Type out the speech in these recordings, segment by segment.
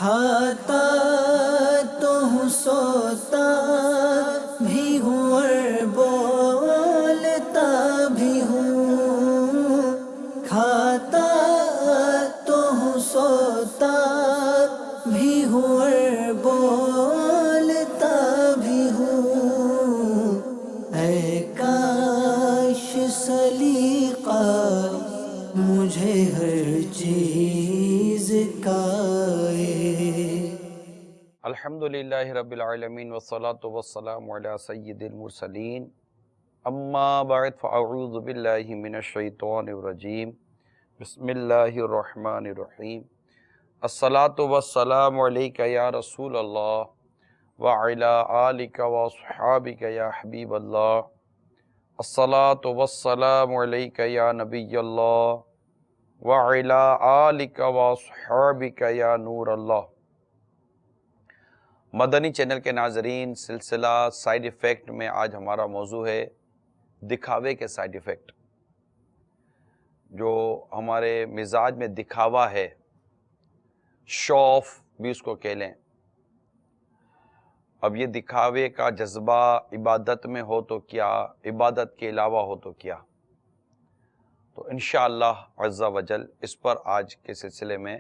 کھاتا تو ہوں سوتا بھی ہوں اور بولتا بھی ہوں، کھاتا تو ہوں سوتا بھی ہوں اور بولتا بھی ہوں، اے کاش سلیقہ مجھے ہر چیز کا الحمدللہ رب العالمین والصلاة والسلام علی سید المرسلین، اما بعد فاعوذ باللہ من الشیطان الرجیم، بسم اللہ الرحمن الرحیم، الصلاة والسلام علیک یا رسول اللہ وعلی آلک واصحابک یا حبیب اللہ، الصلاة والسلام علیک یا نبی اللہ وعلی آلک واصحابک یا نور اللہ۔ مدنی چینل کے ناظرین، سلسلہ سائیڈ ایفیکٹ میں آج ہمارا موضوع ہے دکھاوے کے سائیڈ ایفیکٹ۔ جو ہمارے مزاج میں دکھاوا ہے، شو آف بھی اس کو کہہ لیں، اب یہ دکھاوے کا جذبہ عبادت میں ہو تو کیا، عبادت کے علاوہ ہو تو کیا، تو انشاءاللہ عز و جل اس پر آج کے سلسلے میں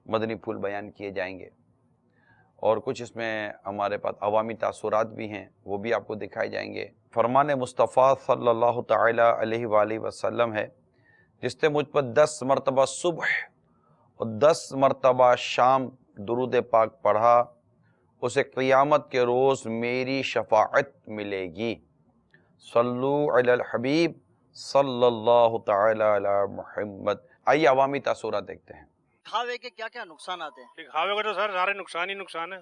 مدنی پھول بیان کیے جائیں گے، اور کچھ اس میں ہمارے پاس عوامی تاثرات بھی ہیں، وہ بھی آپ کو دکھائے جائیں گے۔ فرمان مصطفیٰ صلی اللہ تعالی علیہ وآلہ وسلم ہے، جس نے مجھ پر 10 مرتبہ صبح اور 10 مرتبہ شام درود پاک پڑھا، اسے قیامت کے روز میری شفاعت ملے گی۔ صلو علی الحبیب صلی اللہ تعالی علی محمد۔ آئیے عوامی تاثرات دیکھتے ہیں۔ دکھاوے کے کیا کیا نقصانات ہیں؟ دکھاوے کا تو سر سارے نقصان ہی نقصان ہے،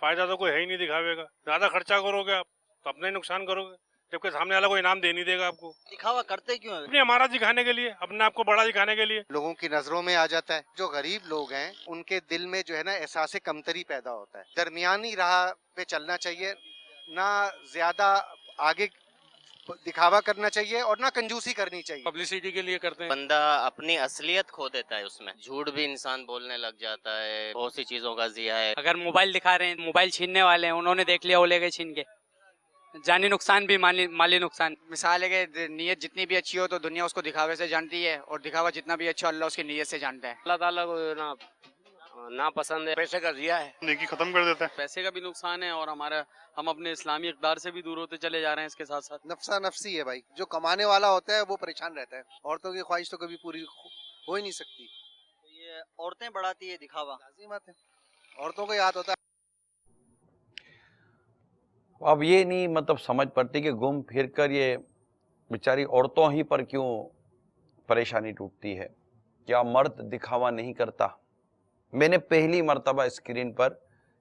فائدہ تو کوئی ہے ہی نہیں دکھاوے کا۔ زیادہ خرچہ کرو گے آپ تو اپنا ہی نقصان کرو گے، جبکہ سامنے والا کوئی انعام دے نہیں دے گا آپ کو۔ دکھاوا کرتے کیوں ہیں؟ اپنے ہمارا دکھانے کے لیے، اپنے آپ کو بڑا دکھانے کے لیے۔ لوگوں کی نظروں میں آ جاتا ہے۔ جو غریب لوگ ہیں ان کے دل میں جو ہے نا احساس کمتری پیدا ہوتا ہے۔ درمیانی راہ پہ چلنا چاہیے، نہ زیادہ آگے دکھاوا کرنا چاہیے اور نہ کنجوسی کرنی چاہیے۔ پبلسٹی کے لیے کرتے ہیں۔ بندہ اپنی اصلیت کھو دیتا ہے، اس میں جھوٹ بھی انسان بولنے لگ جاتا ہے، بہت سی چیزوں کا ضیاع ہے۔ اگر موبائل دکھا رہے ہیں، موبائل چھیننے والے ہیں، انہوں نے دیکھ لیا، وہ لے گئے چھین کے، جانی نقصان بھی مالی نقصان۔ مثال ہے کہ نیت جتنی بھی اچھی ہو تو دنیا اس کو دکھاوے سے جانتی ہے، اور دکھاوا جتنا بھی اچھا اللہ اس کی نیت سے جانتا ہے۔ اللہ تعالیٰ کو نا پسند ہے، پیسے کا ضیاع ہے، نیکی ختم کر دیتا ہے۔ پیسے کا بھی نقصان ہے، اور ہم اپنے اسلامی اقدار سے بھی دور ہوتے چلے جا رہے ہیں۔ اس کے ساتھ ساتھ نفسا نفسی ہے بھائی، جو کمانے والا ہوتا ہے وہ پریشان رہتا ہے۔ عورتوں کی خواہش تو کبھی پوری ہو ہی نہیں سکتی۔ یہ عورتیں بڑھاتی ہے دکھاوا۔ لازم بات ہے، عورتوں کو یاد ہوتا ہے۔ اب یہ نہیں مطلب سمجھ پڑتی کہ گھوم پھر کر یہ بیچاری عورتوں ہی پر کیوں پریشانی ٹوٹتی ہے، کیا مرد دکھاوا نہیں کرتا؟ میں نے پہلی مرتبہ اسکرین پر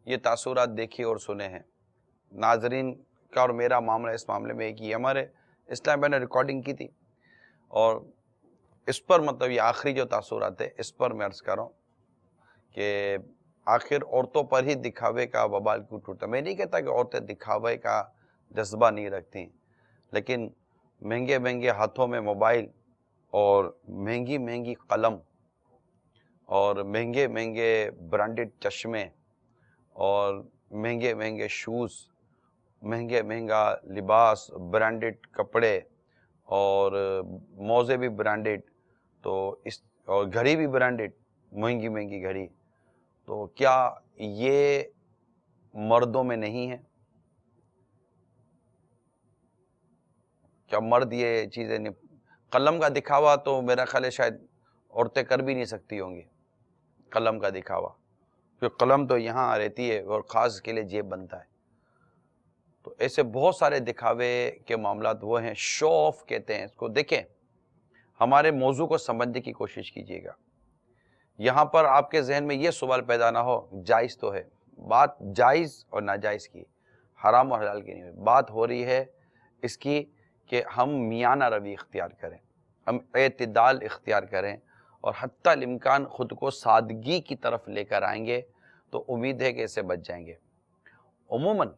یہ تاثرات دیکھی اور سنے ہیں۔ ناظرین کا اور میرا معاملہ اس معاملے میں ایک ہی، ہمارے اسلام میں نے ریکارڈنگ کی تھی، اور اس پر مطلب یہ آخری جو تاثرات ہے اس پر میں عرض کر رہا ہوں کہ آخر عورتوں پر ہی دکھاوے کا وبال کیوں ٹوٹا۔ میں نہیں کہتا کہ عورتیں دکھاوے کا جذبہ نہیں رکھتی، لیکن مہنگے مہنگے ہاتھوں میں موبائل اور مہنگی مہنگی قلم اور مہنگے مہنگے برانڈڈ چشمے اور مہنگے مہنگے شوز، مہنگے مہنگا لباس، برانڈڈ کپڑے اور موزے بھی برانڈڈ، تو اس اور گھڑی بھی برانڈڈ، مہنگی مہنگی گھڑی، تو کیا یہ مردوں میں نہیں ہے؟ کیا مرد یہ چیزیں نہیں؟ قلم کا دکھاوا تو میرا خیال ہے شاید عورتیں کر بھی نہیں سکتی ہوں گی، قلم کا دکھاوا، کیونکہ قلم تو یہاں رہتی ہے اور خاص کے لیے جیب بنتا ہے۔ تو ایسے بہت سارے دکھاوے کے معاملات وہ ہیں، شو آف کہتے ہیں اس کو۔ دیکھیں، ہمارے موضوع کو سمجھنے کی کوشش کیجیے گا۔ یہاں پر آپ کے ذہن میں یہ سوال پیدا نہ ہو، جائز تو ہے، بات جائز اور ناجائز کی، حرام اور حلال کی نہیں، بات ہو رہی ہے اس کی کہ ہم میانہ روی اختیار کریں، ہم اعتدال اختیار کریں، اور حتی الامکان خود کو سادگی کی طرف لے کر آئیں گے تو امید ہے کہ اسے بچ جائیں گے۔ عموماً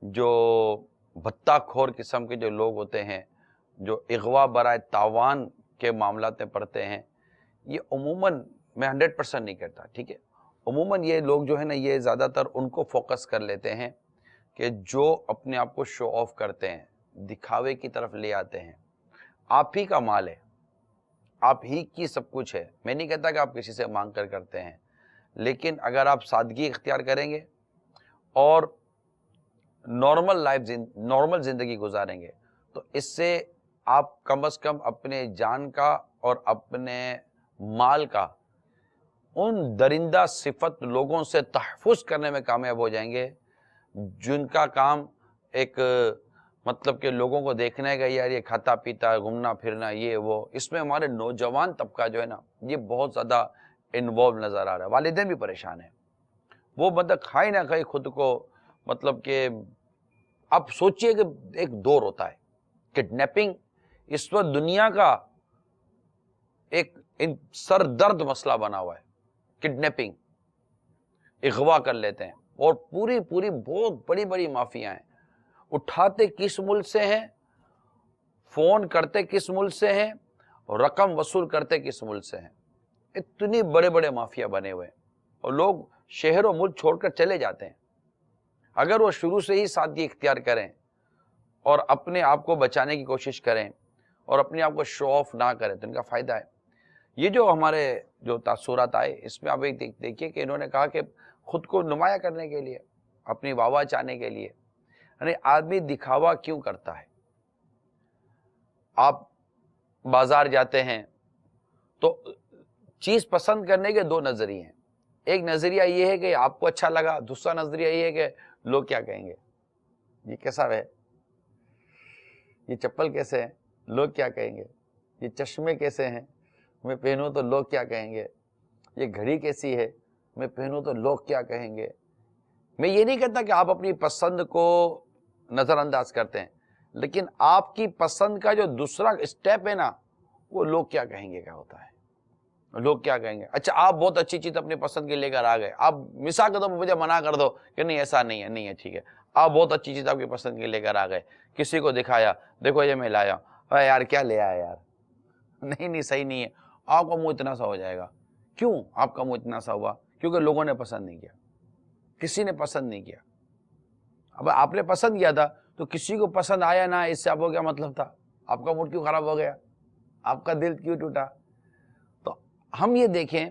جو بھتہ خور قسم کے جو لوگ ہوتے ہیں، جو اغوا برائے تاوان کے معاملات میں پڑتے ہیں، یہ عموماً میں 100% نہیں کہتا، ٹھیک ہے، عموماً یہ لوگ جو ہے نا یہ زیادہ تر ان کو فوکس کر لیتے ہیں کہ جو اپنے آپ کو شو آف کرتے ہیں, دکھاوے کی طرف لے آتے ہیں. آپ ہی کا مال ہے, آپ ہی کی سب کچھ ہے. میں نہیں کہتا کہ آپ کسی سے مانگ کر کرتے ہیں, لیکن اگر آپ سادگی اختیار کریں گے اور نارمل زندگی گزاریں گے تو اس سے آپ کم از کم اپنے جان کا اور اپنے مال کا ان درندہ صفت لوگوں سے تحفظ کرنے میں کامیاب ہو جائیں گے جن کا کام ایک مطلب کہ لوگوں کو دیکھنے کا یار یہ کھاتا پیتا گھومنا پھرنا یہ وہ. اس میں ہمارے نوجوان طبقہ جو ہے نا یہ بہت زیادہ انوالو نظر آ رہا ہے. والدین بھی پریشان ہیں, وہ مطلب کھائے نہ کھائے خود کو مطلب کہ اب سوچئے کہ ایک دور ہوتا ہے کڈنیپنگ اس وقت دنیا کا ایک سر درد مسئلہ بنا ہوا ہے. کڈنیپنگ, اغوا کر لیتے ہیں اور پوری بہت بڑی مافیا ہیں. اٹھاتے کس ملک سے ہیں, فون کرتے کس ملک سے ہیں, اور رقم وصول کرتے کس ملک سے ہیں. اتنی بڑے مافیا بنے ہوئے ہیں اور لوگ شہر و ملک چھوڑ کر چلے جاتے ہیں. اگر وہ شروع سے ہی سادگی اختیار کریں اور اپنے آپ کو بچانے کی کوشش کریں اور اپنے آپ کو شو آف نہ کریں تو ان کا فائدہ ہے. یہ جو ہمارے جو تاثرات آئے اس میں آپ ایک دیکھیے کہ انہوں نے کہا کہ خود کو نمایاں کرنے کے لیے, اپنی واہ چاہنے کے لیے, یعنی آدمی دکھاوا کیوں کرتا ہے. آپ بازار جاتے ہیں تو چیز پسند کرنے کے دو نظریے ہیں. ایک نظریہ یہ ہے کہ آپ کو اچھا لگا, دوسرا نظریہ یہ ہے کہ لوگ کیا کہیں گے, یہ کیسا ہے, یہ چپل کیسے ہیں, لوگ کیا کہیں گے, یہ چشمے کیسے ہیں, میں پہنوں تو لوگ کیا کہیں گے, یہ گھڑی کیسی ہے, میں پہنوں تو لوگ کیا کہیں گے. میں یہ نہیں کہتا کہ آپ اپنی پسند کو نظر انداز کرتے ہیں, لیکن آپ کی پسند کا جو دوسرا اسٹیپ ہے نا وہ لوگ کیا کہیں گے کا ہوتا ہے. لوگ کیا کہیں گے. اچھا آپ بہت اچھی چیز اپنی پسند کی لے کر آ گئے, آپ مثال کر دو, مجھے منع کر دو کہ نہیں ایسا نہیں ہے ٹھیک ہے. آپ بہت اچھی چیز آپ کی پسند کی لے کر آ گئے, کسی کو دکھایا, دیکھو یہ میں لایا, ارے یار کیا لے آیا یار, نہیں صحیح نہیں ہے. آپ کا منہ اتنا سا ہو جائے گا. کیوں آپ کا منہ اتنا سا ہوا؟ کیونکہ لوگوں نے پسند نہیں کیا, کسی نے پسند نہیں کیا. اب آپ نے پسند کیا تھا تو کسی کو پسند آیا نہ, اس سے آپ کو کیا مطلب تھا, آپ کا موڈ کیوں خراب ہو گیا, آپ کا دل کیوں ٹوٹا. تو ہم یہ دیکھیں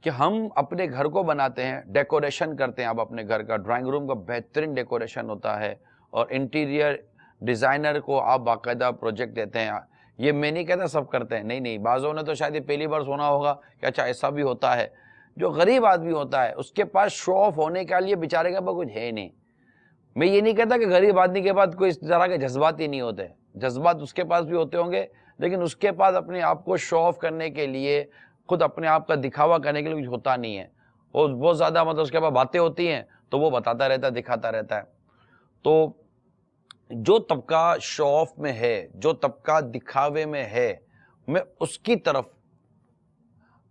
کہ ہم اپنے گھر کو بناتے ہیں, ڈیکوریشن کرتے ہیں. آپ اپنے گھر کا ڈرائنگ روم کا بہترین ڈیکوریشن ہوتا ہے اور انٹیریئر ڈیزائنر کو آپ باقاعدہ پروجیکٹ دیتے ہیں. یہ میں نہیں کہتا سب کرتے ہیں, نہیں, بعضوں نے تو شاید یہ پہلی بار سنا ہوگا کہ اچھا ایسا بھی ہوتا ہے. جو غریب آدمی ہوتا ہے اس کے پاس شو آف ہونے کے لیے بیچارے کے پاس کچھ ہے نہیں. میں یہ نہیں کہتا کہ غریب آدمی کے پاس کوئی اس طرح کے جذبات ہی نہیں ہوتے, جذبات اس کے پاس بھی ہوتے ہوں گے, لیکن اس کے پاس اپنے آپ کو شو آف کرنے کے لیے, خود اپنے آپ کا دکھاوا کرنے کے لیے کچھ ہوتا نہیں ہے. اور بہت زیادہ مطلب اس کے پاس باتیں ہوتی ہیں تو وہ بتاتا رہتا ہے, دکھاتا رہتا ہے. تو جو طبقہ شو آف میں ہے, جو طبقہ دکھاوے میں ہے, میں اس کی طرف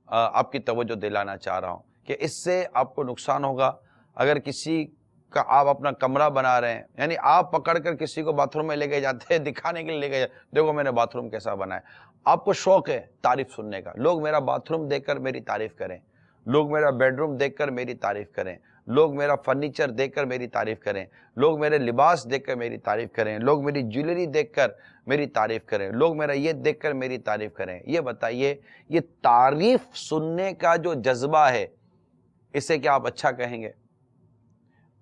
آپ کی توجہ دلانا چاہ رہا ہوں کہ اس سے آپ کو نقصان ہوگا. اگر کسی کا آپ اپنا کمرہ بنا رہے ہیں, یعنی آپ پکڑ کر کسی کو باتھ روم میں لے کے جاتے ہیں, دکھانے کے لیے لے کے جاتے, دیکھو میں نے باتھ روم کیسا بنایا. آپ کو شوق ہے تعریف سننے کا, لوگ میرا باتھ روم دیکھ کر میری تعریف کریں, لوگ میرا بیڈ روم دیکھ کر میری تعریف کریں, لوگ میرا فرنیچر دیکھ کر میری تعریف کریں, لوگ میرے لباس دیکھ کر میری تعریف کریں, لوگ میری جویلری دیکھ کر میری تعریف کریں, لوگ میرا یہ دیکھ کر میری تعریف کریں. یہ بتائیے, یہ تعریف سننے کا جو جذبہ ہے اسے کیا آپ اچھا کہیں گے؟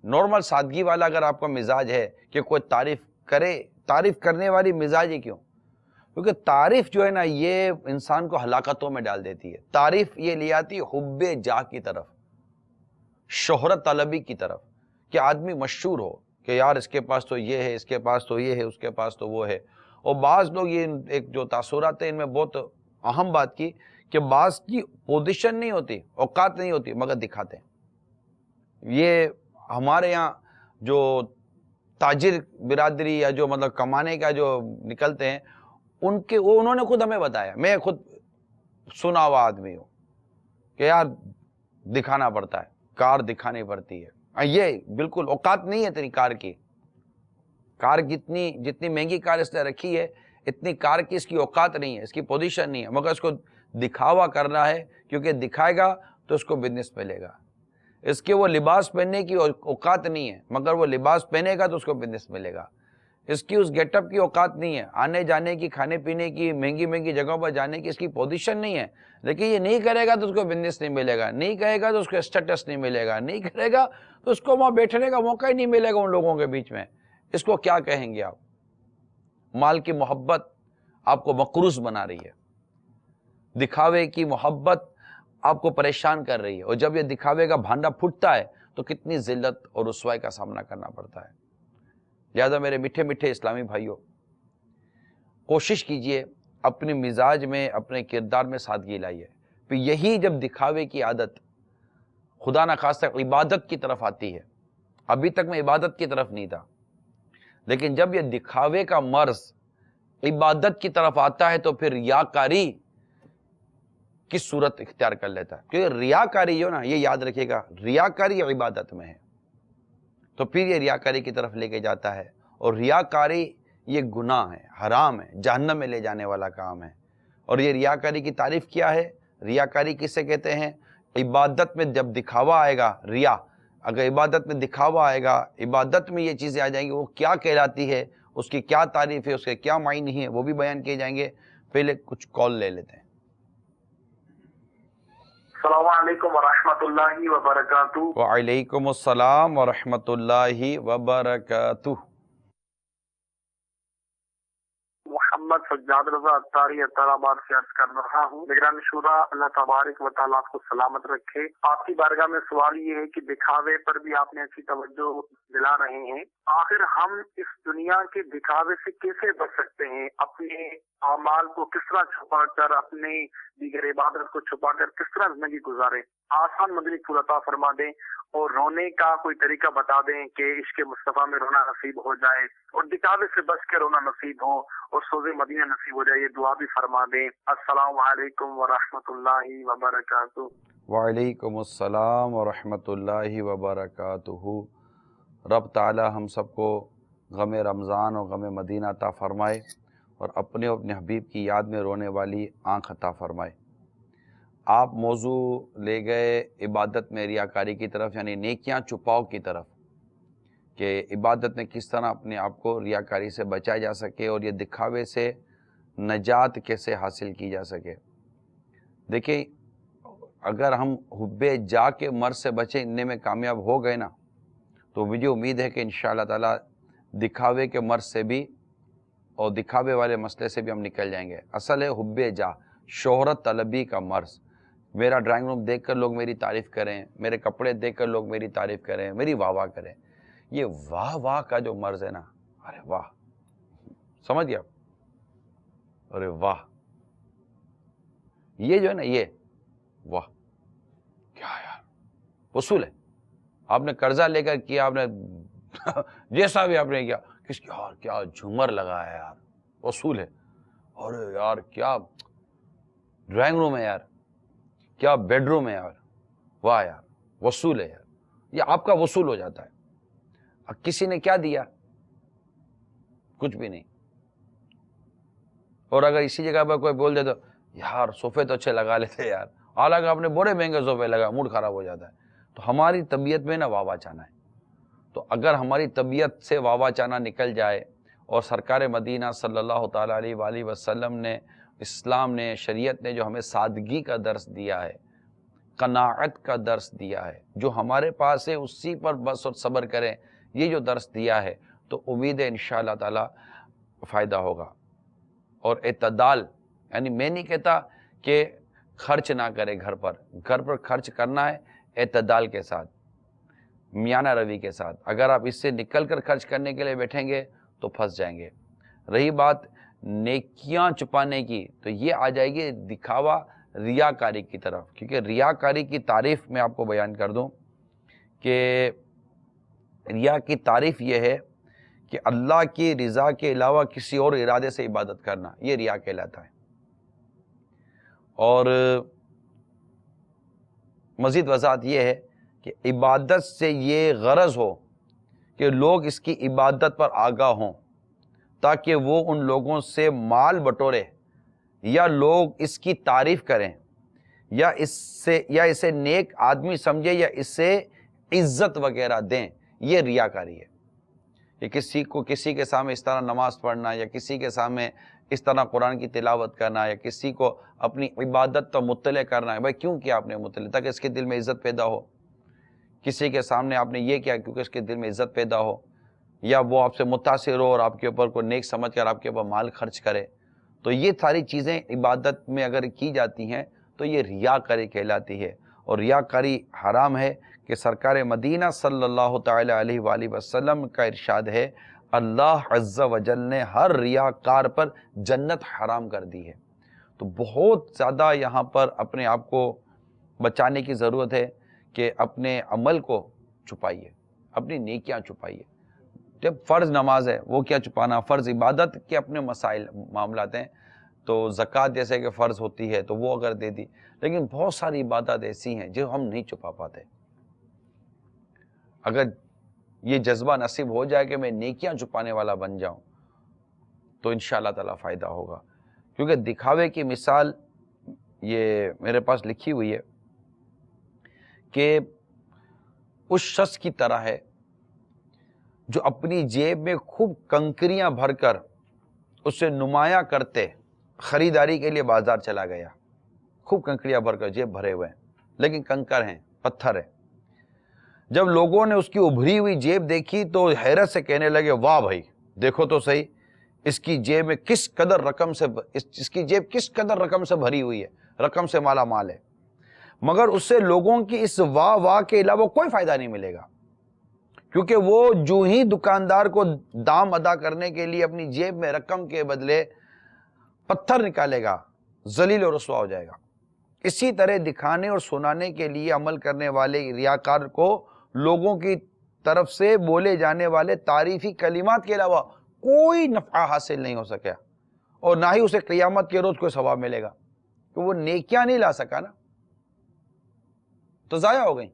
نارمل سادگی والا اگر آپ کا مزاج ہے کہ کوئی تعریف کرے, تعریف کرنے والی مزاج ہی کیوں؟ کیونکہ تعریف جو ہے نا یہ انسان کو ہلاکتوں میں ڈال دیتی ہے. تعریف یہ لے آتی حب جاہ کی طرف, شہرت طلبی کی طرف, کہ آدمی مشہور ہو کہ یار اس کے پاس تو یہ ہے, اس کے پاس تو یہ ہے, اس کے پاس تو وہ ہے. اور بعض لوگ یہ ایک جو تاثرات ہیں ان میں بہت اہم بات کی کہ بعض کی پوزیشن نہیں ہوتی, اوقات نہیں ہوتی, مگر دکھاتے ہیں. یہ ہمارے یہاں جو تاجر برادری یا جو مطلب کمانے کا جو نکلتے ہیں ان کے, وہ انہوں نے خود ہمیں بتایا, میں خود سنا ہوا آدمی ہوں کہ یار دکھانا پڑتا ہے, کار دکھانی پڑتی ہے. یہ بالکل اوقات نہیں ہے تیری کار کی, کار جتنی مہنگی کار اس نے رکھی ہے اتنی کار کی اس کی اوقات نہیں ہے, اس کی پوزیشن نہیں ہے, مگر اس کو دکھاوا کرنا ہے کیونکہ دکھائے گا تو اس کو بزنس ملے گا. اس کے وہ لباس پہننے کی اوقات نہیں ہے، مگر وہ لباس پہنے گا تو اس کو بزنس ملے گا۔ اس کی اس گیٹ اپ کی اوقات نہیں ہے، آنے جانے کی، کھانے پینے کی، مہنگی مہنگی جگہوں پر جانے کی اس کی پوزیشن نہیں ہے، لیکن یہ نہیں کرے گا تو اس کو بزنس نہیں ملے گا، نہیں کرے گا تو اس کو اسٹیٹس نہیں ملے گا، نہیں کرے گا تو اس کو وہاں بیٹھنے کا موقع ہی نہیں ملے گا ان لوگوں کے بیچ میں۔ اس کو کیا کہیں گے آپ؟ مال کی محبت آپ کو مقروض بنا رہی ہے، دکھاوے کی محبت آپ کو پریشان کر رہی ہے، اور جب یہ دکھاوے کا بھانڈا پھٹتا ہے تو کتنی ذلت اور رسوائی کا سامنا کرنا پڑتا ہے۔ لہذا میرے میٹھے میٹھے اسلامی بھائیوں، کوشش کیجئے اپنے مزاج میں، اپنے کردار میں سادگی لائیے۔ پھر یہی جب دکھاوے کی عادت خدا نخواستہ عبادت کی طرف آتی ہے، ابھی تک میں عبادت کی طرف نہیں تھا، لیکن جب یہ دکھاوے کا مرض عبادت کی طرف آتا ہے تو پھر ریاکاری کی صورت اختیار کر لیتا ہے۔ کیونکہ ریاکاری جو نا، یہ یاد رکھیے گا، ریاکاری عبادت میں ہے، تو پھر یہ ریاکاری کی طرف لے کے جاتا ہے، اور ریاکاری یہ گناہ ہے، حرام ہے، جہنم میں لے جانے والا کام ہے۔ اور یہ ریاکاری کی تعریف کیا ہے؟ ریاکاری کسے کہتے ہیں؟ عبادت میں جب دکھاوا آئے گا، ریا، اگر عبادت میں دکھاوا آئے گا، عبادت میں یہ چیزیں آ جائیں گی، وہ کیا کہلاتی ہے، اس کی کیا تعریف ہے، اس کے کیا معنی ہے، وہ بھی بیان کیے جائیں گے۔ پہلے کچھ کال لے لیتے ہیں۔ السلام علیکم ورحمۃ اللہ وبرکاتہ۔ وعلیکم السلام ورحمۃ اللہ وبرکاتہ۔ محمد سجاد رضا اتاری اطار آباد سے عرض کر رہا ہوں۔ نگران شورا، اللہ تبارک و تعالیٰ آپ کو سلامت رکھے۔ آپ کی بارگاہ میں سوال یہ ہے کہ دکھاوے پر بھی آپ نے اچھی توجہ دلا رہے ہیں، آخر ہم اس دنیا کے دکھاوے سے کیسے بچ سکتے ہیں؟ اپنے اعمال کو کس طرح چھپا کر، اپنے دیگر عبادت کو چھپا کر کس طرح زندگی گزارے؟ آسان مدنی پھول عطا فرما دیں، اور رونے کا کوئی طریقہ بتا دیں کہ عشق مصطفیٰ میں رونا نصیب ہو جائے، اور دکھاوے سے بچ کے رونا نصیب ہو، اور سوز مدینہ نصیب ہو جائے، یہ دعا بھی فرما دیں۔ السلام علیکم ورحمۃ اللہ وبرکاتہ۔ وعلیکم السلام ورحمۃ اللہ وبرکاتہ۔ رب تعالی ہم سب کو غم رمضان اور غم مدینہ عطا فرمائے، اور اپنے حبیب کی یاد میں رونے والی آنکھ عطا فرمائے۔ آپ موضوع لے گئے عبادت میں ریاکاری کی طرف، یعنی نیکیاں چھپاؤ کی طرف، کہ عبادت میں کس طرح اپنے آپ کو ریاکاری سے بچایا جا سکے، اور یہ دکھاوے سے نجات کیسے حاصل کی جا سکے۔ دیکھیں، اگر ہم حب جا کے مرض سے بچنے میں کامیاب ہو گئے نا، تو مجھے امید ہے کہ انشاءاللہ تعالی دکھاوے کے مرض سے بھی اور دکھاوے والے مسئلے سے بھی ہم نکل جائیں گے۔ اصل ہے حب جا، شہرت طلبی کا مرض۔ میرا ڈرائنگ روم دیکھ کر لوگ میری تعریف کریں، میرے کپڑے دیکھ کر لوگ میری تعریف کریں، میری واہ واہ کریں۔ یہ واہ واہ کا جو مرض ہے نا، ارے واہ، سمجھ گیا؟ ارے واہ، یہ جو ہے نا، یہ واہ کیا یار، وصول ہے۔ آپ نے قرضہ لے کر کیا، آپ نے جیسا بھی آپ نے کیا، کس کی یار کیا جھومر لگا ہے یار، وصول ہے۔ ارے یار کیا ڈرائنگ روم ہے یار، کیا بیڈ روم ہے یار، واہ یار، وصول ہے یار۔ یہ آپ کا وصول ہو جاتا ہے۔ اب کسی نے کیا دیا؟ کچھ بھی نہیں۔ اور اگر اسی جگہ پر کوئی بول دے تو یار صوفے تو اچھے لگا لیتے یار، حالانکہ آپ نے بڑے مہنگے صوفے لگا، موڈ خراب ہو جاتا ہے۔ تو ہماری طبیعت میں نا واہ واہ چانا ہے۔ تو اگر ہماری طبیعت سے واہ واہ چانا نکل جائے، اور سرکار مدینہ صلی اللہ تعالیٰ علیہ وآلہ وسلم نے، اسلام نے، شریعت نے جو ہمیں سادگی کا درس دیا ہے، قناعت کا درس دیا ہے، جو ہمارے پاس ہے اسی پر بس اور صبر کریں، یہ جو درس دیا ہے، تو امید ہے انشاءاللہ تعالی فائدہ ہوگا۔ اور اعتدال، یعنی میں نہیں کہتا کہ خرچ نہ کرے گھر پر خرچ کرنا ہے اعتدال کے ساتھ، میانہ روی کے ساتھ۔ اگر آپ اس سے نکل کر خرچ کرنے کے لیے بیٹھیں گے تو پھنس جائیں گے۔ رہی بات نیکیاں چھپانے کی، تو یہ آ جائے گی دکھاوا ریاکاری کی طرف، کیونکہ ریاکاری کی تعریف میں آپ کو بیان کر دوں کہ ریا کی تعریف یہ ہے کہ اللہ کی رضا کے علاوہ کسی اور ارادے سے عبادت کرنا، یہ ریا کہلاتا ہے۔ اور مزید وضاحت یہ ہے کہ عبادت سے یہ غرض ہو کہ لوگ اس کی عبادت پر آگاہ ہوں، تاکہ وہ ان لوگوں سے مال بٹورے، یا لوگ اس کی تعریف کریں، یا اسے نیک آدمی سمجھے یا اسے عزت وغیرہ دیں، یہ ریاکاری ہے. کہ کسی کے سامنے اس طرح نماز پڑھنا یا کسی کے سامنے اس طرح قرآن کی تلاوت کرنا یا کسی کو اپنی عبادت تو مطلع کرنا ہے. بھائی کیوں کیا آپ نے مطلع؟ تاکہ اس کے دل میں عزت پیدا ہو. کسی کے سامنے آپ نے یہ کیا کیونکہ اس کے دل میں عزت پیدا ہو، یا وہ آپ سے متاثر ہو اور آپ کے اوپر کوئی نیک سمجھ کر آپ کے اوپر مال خرچ کرے. تو یہ ساری چیزیں عبادت میں اگر کی جاتی ہیں تو یہ ریاکاری کہلاتی ہے، اور ریاکاری حرام ہے. کہ سرکار مدینہ صلی اللہ تعالی علیہ وآلہ وسلم کا ارشاد ہے، اللہ عز و جل نے ہر ریاکار پر جنت حرام کر دی ہے. تو بہت زیادہ یہاں پر اپنے آپ کو بچانے کی ضرورت ہے کہ اپنے عمل کو چھپائیے، اپنی نیکیاں چھپائیے. جب فرض نماز ہے وہ کیا چھپانا، فرض عبادت کے اپنے مسائل معاملات ہیں، تو زکوٰۃ جیسے کہ فرض ہوتی ہے تو وہ اگر دے دی، لیکن بہت ساری عبادات ایسی ہیں جو ہم نہیں چھپا پاتے. اگر یہ جذبہ نصیب ہو جائے کہ میں نیکیاں چھپانے والا بن جاؤں تو انشاءاللہ تعالیٰ فائدہ ہوگا. کیونکہ دکھاوے کی مثال یہ میرے پاس لکھی ہوئی ہے کہ اس شخص کی طرح ہے جو اپنی جیب میں خوب کنکریاں بھر کر اسے نمایاں کرتے خریداری کے لیے بازار چلا گیا. خوب کنکریاں بھر کر جیب بھرے ہوئے ہیں لیکن کنکر ہیں، پتھر ہیں. جب لوگوں نے اس کی ابھری ہوئی جیب دیکھی تو حیرت سے کہنے لگے، واہ بھائی دیکھو تو صحیح، اس کی جیب میں کس قدر رقم سے بھری ہوئی ہے، رقم سے مالا مال ہے. مگر اس سے لوگوں کی اس واہ واہ کے علاوہ کوئی فائدہ نہیں ملے گا، کیونکہ وہ جو ہی دکاندار کو دام ادا کرنے کے لیے اپنی جیب میں رقم کے بدلے پتھر نکالے گا، ذلیل و رسوا ہو جائے گا. اسی طرح دکھانے اور سنانے کے لیے عمل کرنے والے ریاکار کو لوگوں کی طرف سے بولے جانے والے تعریفی کلمات کے علاوہ کوئی نفع حاصل نہیں ہو سکا، اور نہ ہی اسے قیامت کے روز کوئی ثواب ملے گا، کہ وہ نیکیاں نہیں لا سکا نا، تو ضائع ہو گئی.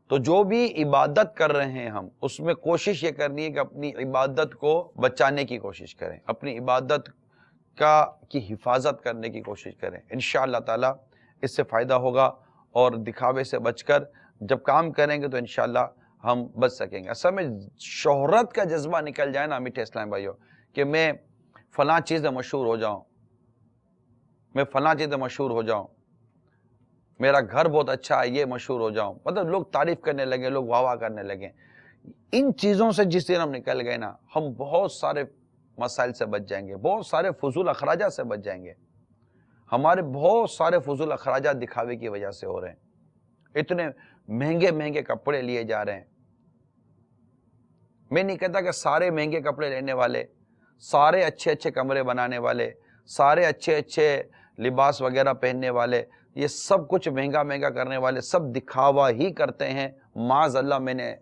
تو جو بھی عبادت کر رہے ہیں ہم، اس میں کوشش یہ کرنی ہے کہ اپنی عبادت کو بچانے کی کوشش کریں، اپنی عبادت کی حفاظت کرنے کی کوشش کریں. انشاءاللہ تعالی اس سے فائدہ ہوگا، اور دکھاوے سے بچ کر جب کام کریں گے تو انشاءاللہ ہم بچ سکیں گے. اصل میں شہرت کا جذبہ نکل جائے نا میٹھے اسلام بھائیو، کہ میں فلاں چیز میں مشہور ہو جاؤں، میں فلاں چیز میں مشہور ہو جاؤں، میرا گھر بہت اچھا ہے، یہ مشہور ہو جاؤں، مطلب لوگ تعریف کرنے لگے، لوگ واہ واہ کرنے لگے. ان چیزوں سے جس دن ہم نکل گئے نا، ہم بہت سارے مسائل سے بچ جائیں گے، بہت سارے فضول اخراجات سے بچ جائیں گے. ہمارے بہت سارے فضول اخراجات دکھاوے کی وجہ سے ہو رہے ہیں. اتنے مہنگے مہنگے کپڑے لیے جا رہے ہیں. میں نہیں کہتا کہ سارے مہنگے کپڑے لینے والے، سارے اچھے اچھے کمرے بنانے والے، سارے اچھے اچھے لباس وغیرہ پہننے والے، یہ سب کچھ مہنگا مہنگا کرنے والے سب دکھاوا ہی کرتے ہیں. معاذ اللہ، میں نے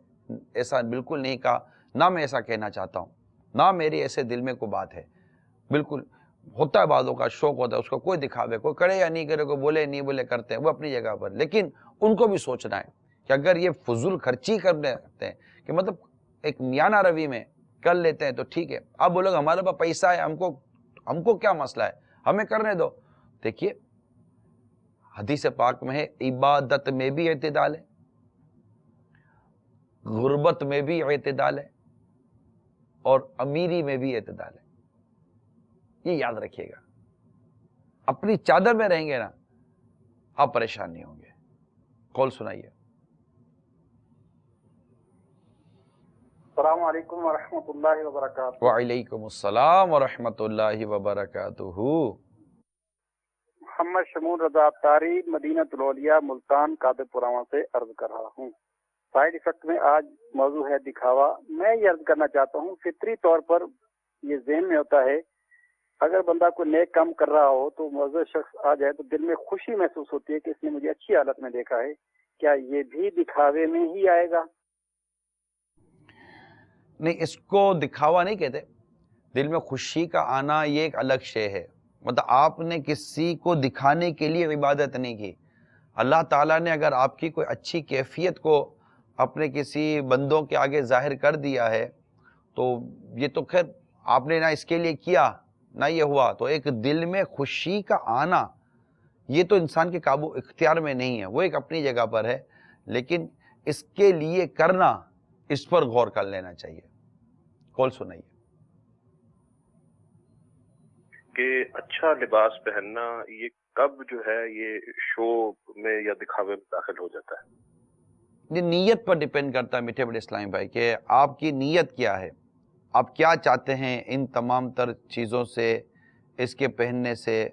ایسا بالکل نہیں کہا، نہ میں ایسا کہنا چاہتا ہوں، نہ میری ایسے دل میں کوئی بات ہے. بالکل ہوتا ہے، بعضوں کا شوق ہوتا ہے، اس کو کوئی دکھاوے، کوئی کرے یا نہیں کرے، کوئی بولے نہیں بولے، کرتے ہیں وہ اپنی جگہ پر. لیکن ان کو بھی سوچنا ہے کہ اگر یہ فضول خرچی کرنے ہیں کہ مطلب ایک میانہ روی میں کر لیتے ہیں تو ٹھیک ہے. آپ بولو گے ہمارے پاس پیسہ ہے، ہم کو کیا مسئلہ ہے، ہمیں کرنے دو. دیکھیے حدیث پاک میں ہے، عبادت میں بھی اعتدال ہے، غربت میں بھی اعتدال ہے، اور امیری میں بھی اعتدال ہے. یہ یاد رکھیے گا. اپنی چادر میں رہیں گے نا، آپ پریشان نہیں ہوں گے. کال سنائیے. السلام علیکم ورحمۃ اللہ وبرکاتہ. وعلیکم السلام ورحمۃ اللہ وبرکاتہ. محمد شمول رضا اتاری، مدینہ الاولیاء، ملتان، قادر پوراواں سے عرض کر رہا ہوں. سائیڈ ایفیکٹ میں آج موضوع ہے دکھاوا. میں یہ عرض کرنا چاہتا ہوں، فطری طور پر یہ ذہن میں ہوتا ہے اگر بندہ کوئی نیک کام کر رہا ہو تو معزز شخص آ جائے تو دل میں خوشی محسوس ہوتی ہے کہ اس نے مجھے اچھی حالت میں دیکھا ہے. کیا یہ بھی دکھاوے میں ہی آئے گا؟ نہیں، اس کو دکھاوا نہیں کہتے. دل میں خوشی کا آنا یہ ایک الگ شے ہے. مطلب آپ نے کسی کو دکھانے کے لیے عبادت نہیں کی. اللہ تعالیٰ نے اگر آپ کی کوئی اچھی کیفیت کو اپنے کسی بندوں کے آگے ظاہر کر دیا ہے تو یہ تو خیر آپ نے نہ اس کے لیے کیا نہ یہ ہوا، تو ایک دل میں خوشی کا آنا یہ تو انسان کے قابو اختیار میں نہیں ہے, وہ ایک اپنی جگہ پر ہے, لیکن اس کے لیے کرنا, اس پر غور کر لینا چاہیے. کال سنائیے. کہ اچھا لباس پہننا یہ کب جو ہے یہ شو میں یا دکھاوے میں داخل ہو جاتا ہے؟ یہ نیت پر ڈیپینڈ کرتا ہے میٹھے بڑے اسلامی بھائی, کہ آپ کی نیت کیا ہے, آپ کیا چاہتے ہیں ان تمام تر چیزوں سے, اس کے پہننے سے,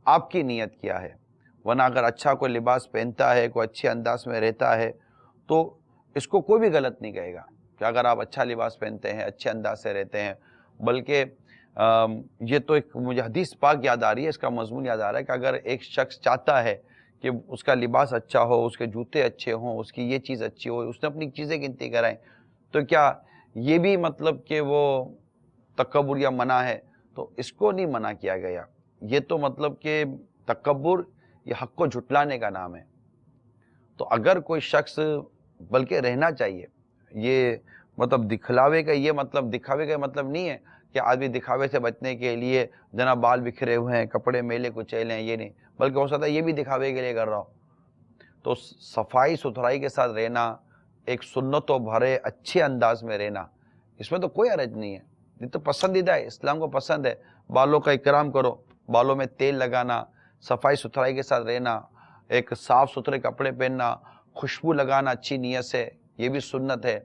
آپ کی نیت کیا ہے. ورنہ اگر اچھا کوئی لباس پہنتا ہے, کوئی اچھے انداز میں رہتا ہے, تو اس کو کوئی بھی غلط نہیں کہے گا کہ اگر آپ اچھا لباس پہنتے ہیں, اچھے انداز سے رہتے ہیں. بلکہ یہ تو ایک مجھے حدیث پاک یاد آ رہی ہے, اس کا مضمون یاد آ رہا ہے کہ اگر ایک شخص چاہتا ہے کہ اس کا لباس اچھا ہو, اس کے جوتے اچھے ہوں, اس کی یہ چیز اچھی ہو, اس نے اپنی چیزیں گنتی کرائیں, تو کیا یہ بھی مطلب کہ وہ تکبر یا منع ہے؟ تو اس کو نہیں منع کیا گیا. یہ تو مطلب کہ تکبر یہ حق کو جھٹلانے کا نام ہے. تو اگر کوئی شخص, بلکہ رہنا چاہیے, یہ مطلب دکھلاوے کا, یہ مطلب دکھاوے کا مطلب نہیں ہے کہ آدمی دکھاوے سے بچنے کے لیے جناب بال بکھرے ہوئے ہیں, کپڑے میلے کچیلے ہیں, یہ نہیں, بلکہ ہو سکتا ہے یہ بھی دکھاوے کے لیے کر رہا ہو. تو صفائی ستھرائی کے ساتھ رہنا, ایک سنتوں بھرے اچھے انداز میں رہنا, اس میں تو کوئی حرج نہیں ہے. یہ تو پسندیدہ ہے, اسلام کو پسند ہے. بالوں کا اکرام کرو, بالوں میں تیل لگانا, صفائی ستھرائی کے ساتھ رہنا, ایک صاف ستھرے کپڑے پہننا, خوشبو لگانا اچھی نیت سے, یہ بھی سنت ہے.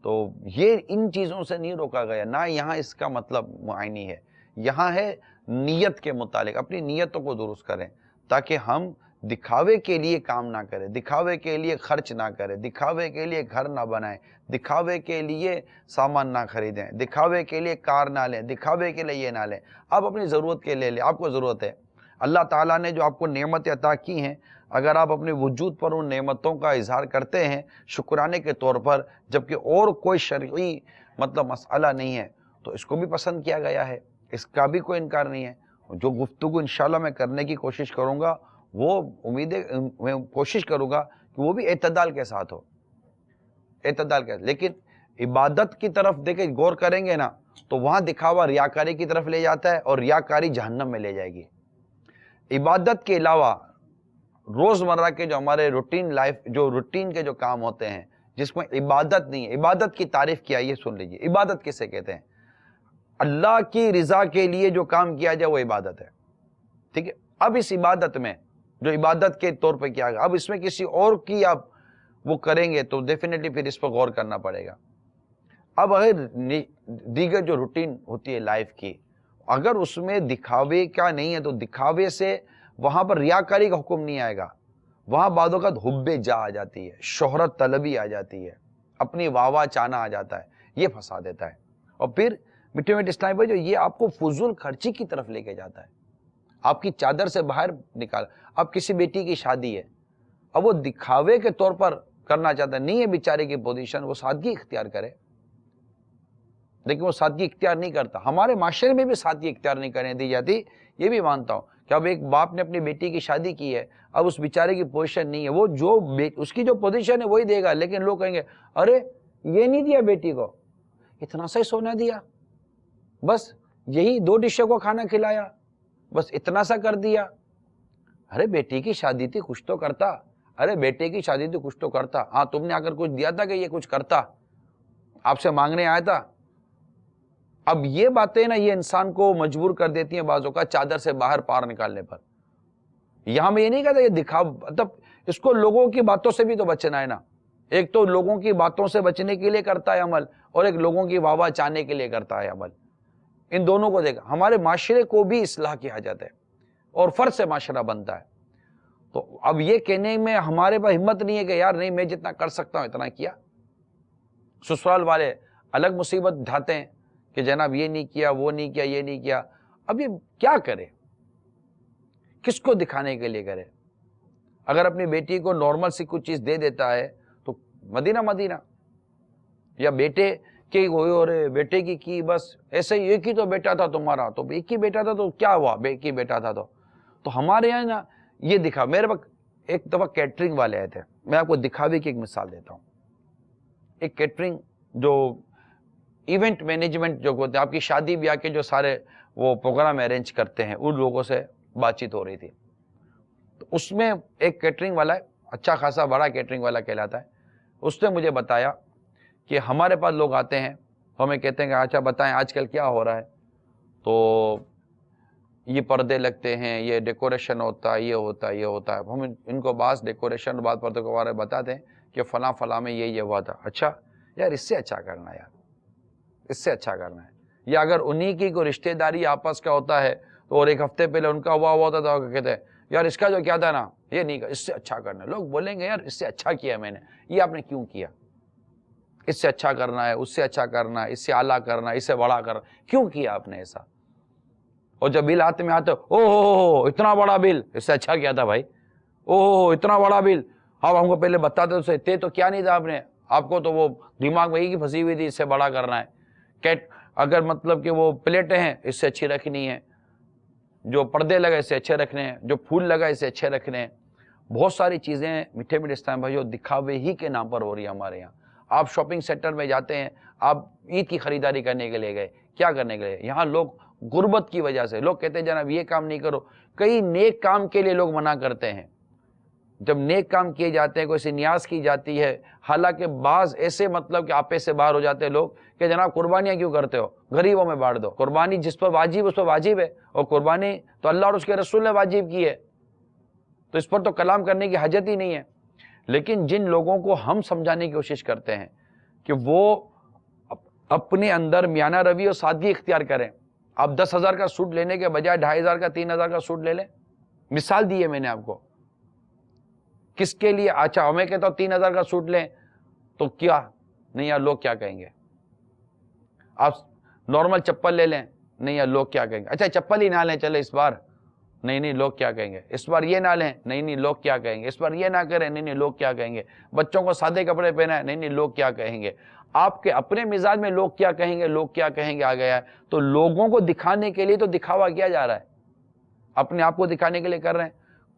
تو یہ ان چیزوں سے نہیں روکا گیا, نہ یہاں اس کا مطلب معینی ہے. یہاں ہے نیت کے متعلق, اپنی نیتوں کو درست کریں تاکہ ہم دکھاوے کے لیے کام نہ کریں, دکھاوے کے لیے خرچ نہ کریں, دکھاوے کے لیے گھر نہ بنائیں, دکھاوے کے لیے سامان نہ خریدیں, دکھاوے کے لیے کار نہ لیں, دکھاوے کے لیے یہ نہ لیں. آپ اپنی ضرورت کے لیے لیں, آپ کو ضرورت ہے. اللہ تعالیٰ نے جو آپ کو نعمتیں عطا کی ہیں, اگر آپ اپنے وجود پر ان نعمتوں کا اظہار کرتے ہیں شکرانے کے طور پر, جبکہ اور کوئی شرعی مطلب مسئلہ نہیں ہے, تو اس کو بھی پسند کیا گیا ہے, اس کا بھی کوئی انکار نہیں ہے. جو گفتگو انشاءاللہ میں کرنے کی کوشش کروں گا, وہ امید ہے میں کوشش کروں گا کہ وہ بھی اعتدال کے ساتھ ہو, اعتدال کے ساتھ. لیکن عبادت کی طرف دیکھیں, غور کریں گے نا, تو وہاں دکھاوا ریاکاری کی طرف لے جاتا ہے, اور ریاکاری جہنم میں لے جائے گی. عبادت کے علاوہ روزمرہ کے جو ہمارے روٹین لائف, جو روٹین کے جو کام ہوتے ہیں جس میں عبادت نہیں ہے, عبادت کی تعریف کیا, یہ سن لیجئے. عبادت کسے کہتے ہیں؟ اللہ کی رضا کے لیے جو کام کیا جائے وہ عبادت ہے. ٹھیک ہے. اب اس عبادت میں جو عبادت کے طور پہ کیا گیا, اب اس میں کسی اور کی آپ وہ کریں گے تو ڈیفینیٹلی پھر اس پر غور کرنا پڑے گا. اب اگر دیگر جو روٹین ہوتی ہے لائف کی, اگر اس میں دکھاوے کا نہیں ہے, تو دکھاوے سے وہاں پر ریاکاری کا حکم نہیں آئے گا. وہاں بعد اوقات حب جا آ جاتی ہے, شہرت طلبی آ جاتی ہے, اپنی واہ چانا آ جاتا ہے, یہ پھنسا دیتا ہے. اور پھر میٹھے میٹھے اسلام بھائی, جو یہ آپ کو فضول خرچی کی طرف لے کے جاتا ہے, آپ کی چادر سے باہر نکال. اب کسی بیٹی کی شادی ہے, اب وہ دکھاوے کے طور پر کرنا چاہتا ہے, نہیں ہے بیچارے کی پوزیشن, وہ سادگی اختیار کرے, لیکن وہ سادگی اختیار نہیں کرتا. ہمارے معاشرے میں بھی سادگی اختیار نہیں کرنے دی جاتی, یہ بھی مانتا ہوں کہ اب ایک باپ نے اپنی بیٹی کی شادی کی ہے, اب اس بیچارے کی پوزیشن نہیں ہے, وہ جو اس کی جو پوزیشن ہے وہی دے گا, لیکن لوگ کہیں گے ارے یہ نہیں دیا بیٹی کو, اتنا سا ہی سونا دیا, بس یہی 2 ڈشوں کو کھانا کھلایا, بس اتنا سا کر دیا. ارے بیٹی کی شادی تھی, کچھ تو کرتا. ارے بیٹے کی شادی تھی, کچھ تو کرتا. ہاں تم نے اگر کچھ دیا تھا کہ یہ کچھ کرتا, آپ سے مانگنے آیا تھا. اب یہ باتیں نا, یہ انسان کو مجبور کر دیتی ہیں بعضوں کا چادر سے باہر پار نکالنے پر. یہاں میں یہ نہیں کہتا یہ دکھاؤ, مطلب اس کو لوگوں کی باتوں سے بھی تو بچنا ہے نا. ایک تو لوگوں کی باتوں سے بچنے کے لیے کرتا ہے عمل, اور ایک لوگوں کی واہ چاہنے کے لیے کرتا ہے عمل. ان دونوں کو دیکھا. ہمارے معاشرے کو بھی اصلاح کی حاجت ہے, اور فرض سے معاشرہ بنتا ہے. تو اب یہ کہنے میں ہمارے پاس ہمت نہیں ہے کہ یار نہیں, میں جتنا کر سکتا ہوں اتنا کیا. سسرال والے الگ مصیبت ڈھاتے ہیں کہ جناب یہ نہیں کیا, وہ نہیں کیا, یہ نہیں کیا. اب یہ کیا کرے, کس کو دکھانے کے لیے کرے؟ اگر اپنی بیٹی کو نارمل سی کچھ چیز دے دیتا ہے تو مدینہ مدینہ, یا بیٹے کہ اور بیٹے کی بس ایسے ہی ایک ہی تو بیٹا تھا تمہارا, تو ایک ہی بیٹا تھا تو کیا ہوا, ایک ہی بیٹا تھا تو ہمارے یہاں نا یہ دکھا. میرے وقت ایک دفعہ کیٹرنگ والے آئے تھے, میں آپ کو دکھاوے کی ایک مثال دیتا ہوں. ایک کیٹرنگ جو ایونٹ مینجمنٹ جو ہوتے ہیں, آپ کی شادی بیاہ کے جو سارے وہ پروگرام ارینج کرتے ہیں, ان لوگوں سے بات چیت ہو رہی تھی. تو اس میں ایک کیٹرنگ والا ہے, اچھا خاصا بڑا کیٹرنگ والا کہلاتا ہے, اس نے مجھے بتایا کہ ہمارے پاس لوگ آتے ہیں, ہمیں کہتے ہیں کہ اچھا بتائیں آج کل کیا ہو رہا ہے, تو یہ پردے لگتے ہیں, یہ ڈیکوریشن ہوتا ہے, یہ ہوتا ہے, یہ ہوتا ہے. ہم ان کو بعض ڈیکوریشن بعض پردے کے بارے میں بتاتے ہیں کہ فلاں فلاں میں یہ ہوا تھا. اچھا یار اس سے اچھا کرنا ہے, یار اس سے اچھا کرنا ہے. یا اگر انہی کی کوئی رشتہ داری آپس کا ہوتا ہے تو اور ایک ہفتے پہلے ان کا ہوا ہوتا تھا, کہتے ہیں یار اس کا جو کیا تھا نا یہ نہیں, اس سے اچھا کرنا ہے. لوگ بولیں گے یار اس سے اچھا کیا میں نے, یہ آپ نے کیوں کیا؟ اس سے اچھا کرنا ہے, اس سے اچھا کرنا ہے, اس سے اعلیٰ کرنا ہے, اس سے بڑا کرنا, کیوں کیا آپ نے ایسا؟ اور جب بل ہاتھ میں آتے او ہو اتنا بڑا بل, اس سے اچھا کیا تھا بھائی, او ہو اتنا بڑا بل, آپ ہم کو پہلے بتاتے تو کیا نہیں تھا آپ نے, آپ کو تو وہ دماغ میں ہی پھنسی ہوئی تھی اس سے بڑا کرنا ہے. اگر مطلب کہ وہ پلیٹیں ہیں اس سے اچھی رکھنی ہے, جو پردے لگے اس سے اچھے رکھنے ہیں, جو پھول لگا اس سے اچھے رکھنے ہیں. بہت ساری چیزیں میٹھے میٹھے اسلام بھائی دکھاوے ہی کے نام پر ہو رہی ہے ہمارے یہاں. آپ شاپنگ سینٹر میں جاتے ہیں, آپ عید کی خریداری کرنے کے لیے گئے, کیا کرنے کے لیے؟ یہاں لوگ غربت کی وجہ سے لوگ کہتے ہیں جناب یہ کام نہیں کرو, کئی نیک کام کے لیے لوگ منع کرتے ہیں. جب نیک کام کیے جاتے ہیں, کوئی سی نیاز کی جاتی ہے, حالانکہ بعض ایسے مطلب کہ آپے سے باہر ہو جاتے ہیں لوگ کہ جناب قربانیاں کیوں کرتے ہو, غریبوں میں بانٹ دو. قربانی جس پر واجب اس پر واجب ہے, اور قربانی تو اللہ اور اس کے رسول نے واجب کی ہے, تو اس پر تو کلام کرنے کی حاجت ہی نہیں ہے. لیکن جن لوگوں کو ہم سمجھانے کی کوشش کرتے ہیں کہ وہ اپنے اندر میانہ روی اور سادگی اختیار کریں, آپ 10,000 کا سوٹ لینے کے بجائے 2,500 کا 3,000 کا سوٹ لے لیں. مثال دی ہے میں نے آپ کو, کس کے لیے؟ اچھا میں کہتا ہوں 3,000 کا سوٹ لیں تو کیا نہیں یار لوگ کیا کہیں گے. آپ نارمل چپل لے لیں, نہیں یار لوگ کیا کہیں گے. اچھا چپل ہی نہ لیں چلے اس بار, نہیں لوگ کیا کہیں گے. اس بار یہ نہ لیں, نہیں لوگ کیا کہیں گے. اس بار یہ نہ کریں, نہیں لوگ کیا کہیں گے. بچوں کو سادے کپڑے پہنا ہے, نہیں لوگ کیا کہیں گے. آپ کے اپنے مزاج میں لوگ کیا کہیں گے, لوگ کیا کہیں گے آ گیا ہے. تو لوگوں کو دکھانے کے لیے تو دکھاوا کیا جا رہا ہے, اپنے آپ کو دکھانے کے لیے کر رہے ہیں.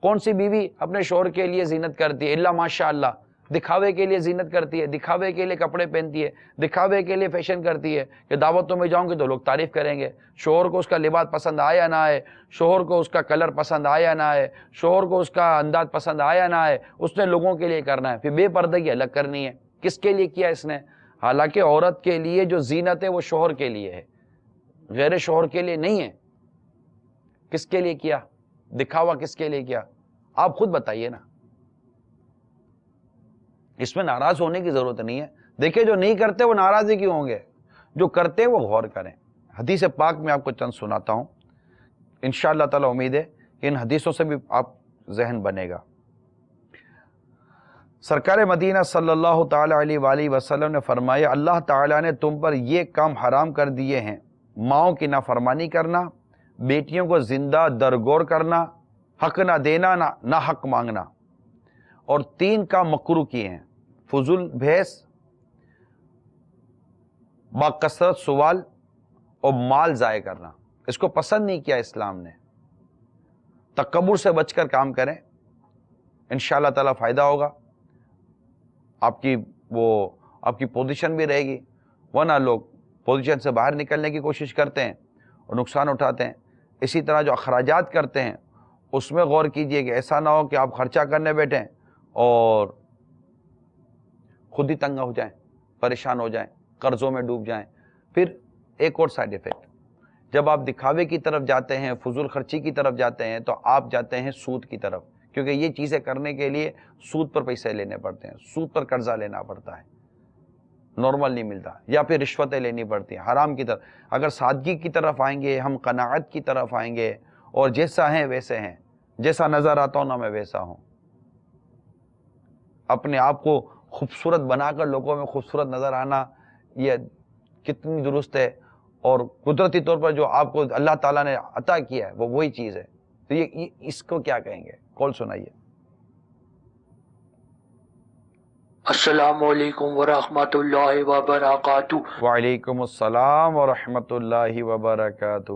کون سی بیوی اپنے شوہر کے لیے زینت کرتی ہے؟ اللہ ماشاء اللہ, دکھاوے کے لیے زینت کرتی ہے, دکھاوے کے لیے کپڑے پہنتی ہے, دکھاوے کے لیے فیشن کرتی ہے کہ دعوتوں میں جاؤں گی تو لوگ تعریف کریں گے. شوہر کو اس کا لباس پسند آیا نہ آئے, شوہر کو اس کا کلر پسند آیا نہ آئے, شوہر کو اس کا انداز پسند آیا نہ آئے, اس نے لوگوں کے لیے کرنا ہے. پھر بے پردگی الگ کرنی ہے. کس کے لیے کیا اس نے؟ حالانکہ عورت کے لیے جو زینت ہے وہ شوہر کے لیے ہے, غیر شوہر کے لیے نہیں ہے. کس کے لیے کیا دکھاوا, کس کے لیے کیا؟ آپ خود بتائیے نا. اس میں ناراض ہونے کی ضرورت نہیں ہے. دیکھیں جو نہیں کرتے وہ ناراض ہی کیوں ہوں گے, جو کرتے وہ غور کریں. حدیث پاک میں آپ کو چند سناتا ہوں, انشاءاللہ تعالی امید ہے کہ ان حدیثوں سے بھی آپ ذہن بنے گا. سرکار مدینہ صلی اللہ تعالی علیہ وآلہ وسلم نے فرمایا, اللہ تعالیٰ نے تم پر یہ کام حرام کر دیے ہیں, ماؤں کی نافرمانی کرنا, بیٹیوں کو زندہ درگور کرنا, حق نہ دینا, نہ حق مانگنا, اور 3 کام مکروہ کیے ہیں, فضول بحث, با کثرت سوال, اور مال ضائع کرنا. اس کو پسند نہیں کیا اسلام نے. تکبر سے بچ کر کام کریں, انشاءاللہ تعالی فائدہ ہوگا. آپ کی پوزیشن بھی رہے گی, ورنہ لوگ پوزیشن سے باہر نکلنے کی کوشش کرتے ہیں اور نقصان اٹھاتے ہیں. اسی طرح جو اخراجات کرتے ہیں اس میں غور کیجئے کہ ایسا نہ ہو کہ آپ خرچہ کرنے بیٹھیں اور خود ہی تنگ ہو جائیں, پریشان ہو جائیں, قرضوں میں ڈوب جائیں. پھر ایک اور سائیڈ ایفیکٹ, جب آپ دکھاوے کی طرف جاتے ہیں, فضول خرچی کی طرف جاتے ہیں, تو آپ جاتے ہیں سود کی طرف, کیونکہ یہ چیزیں کرنے کے لیے سود پر پیسے لینے پڑتے ہیں, سود پر قرضہ لینا پڑتا ہے, نارمل نہیں ملتا, یا پھر رشوتیں لینی پڑتی ہیں حرام کی طرف. اگر سادگی کی طرف آئیں گے, ہم قناعت کی طرف آئیں گے, اور جیسا ہیں ویسے ہیں, جیسا نظر آتا ہوں نہ میں ویسا ہوں, اپنے آپ کو خوبصورت بنا کر لوگوں میں خوبصورت نظر آنا, یہ کتنی درست ہے. اور قدرتی طور پر جو آپ کو اللہ تعالیٰ نے عطا کیا ہے وہ وہی چیز ہے, تو یہ اس کو کیا کہیں گے؟ کال سنائیے. السلام علیکم ورحمۃ اللہ وبرکاتہ. وعلیکم السلام ورحمۃ اللہ وبرکاتہ.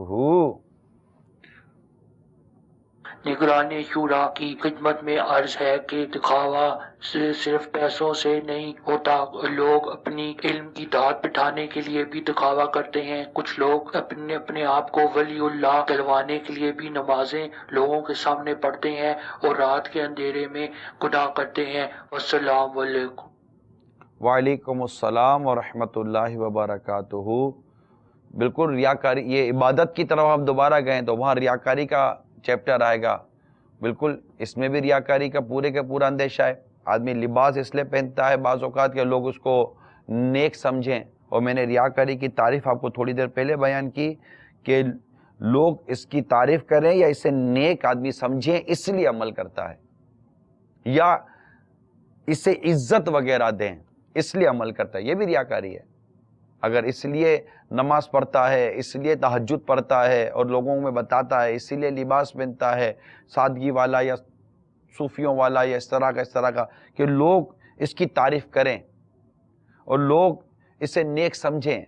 نگران شورا کی خدمت میں عرض ہے کہ دکھاوا صرف پیسوں سے نہیں ہوتا، لوگ اپنی علم کی دھات بٹھانے کے لیے بھی دکھاوا کرتے ہیں۔ کچھ لوگ اپنے آپ کو ولی اللہ کہلوانے کے لیے بھی نمازیں لوگوں کے سامنے پڑھتے ہیں اور رات کے اندھیرے میں گناہ کرتے ہیں۔ والسلام علیکم۔ وعلیکم السلام ورحمۃ اللہ وبرکاتہ۔ بالکل ریاکاری، یہ عبادت کی طرف ہم دوبارہ گئے تو وہاں ریاکاری کا چیپٹر آئے گا۔ بالکل اس میں بھی ریاکاری کا پورا اندیشہ ہے۔ آدمی لباس اس لیے پہنتا ہے بعض اوقات کہ لوگ اس کو نیک سمجھیں، اور میں نے ریاکاری کی تعریف آپ کو تھوڑی دیر پہلے بیان کی کہ لوگ اس کی تعریف کریں یا اسے نیک آدمی سمجھیں اس لیے عمل کرتا ہے، یا اسے عزت وغیرہ دیں اس لیے عمل کرتا ہے، یہ بھی ریاکاری ہے۔ اگر اس لیے نماز پڑھتا ہے، اس لیے تہجد پڑھتا ہے اور لوگوں میں بتاتا ہے، اسی لیے لباس پہنتا ہے سادگی والا یا صوفیوں والا یا اس طرح کا کہ لوگ اس کی تعریف کریں اور لوگ اسے نیک سمجھیں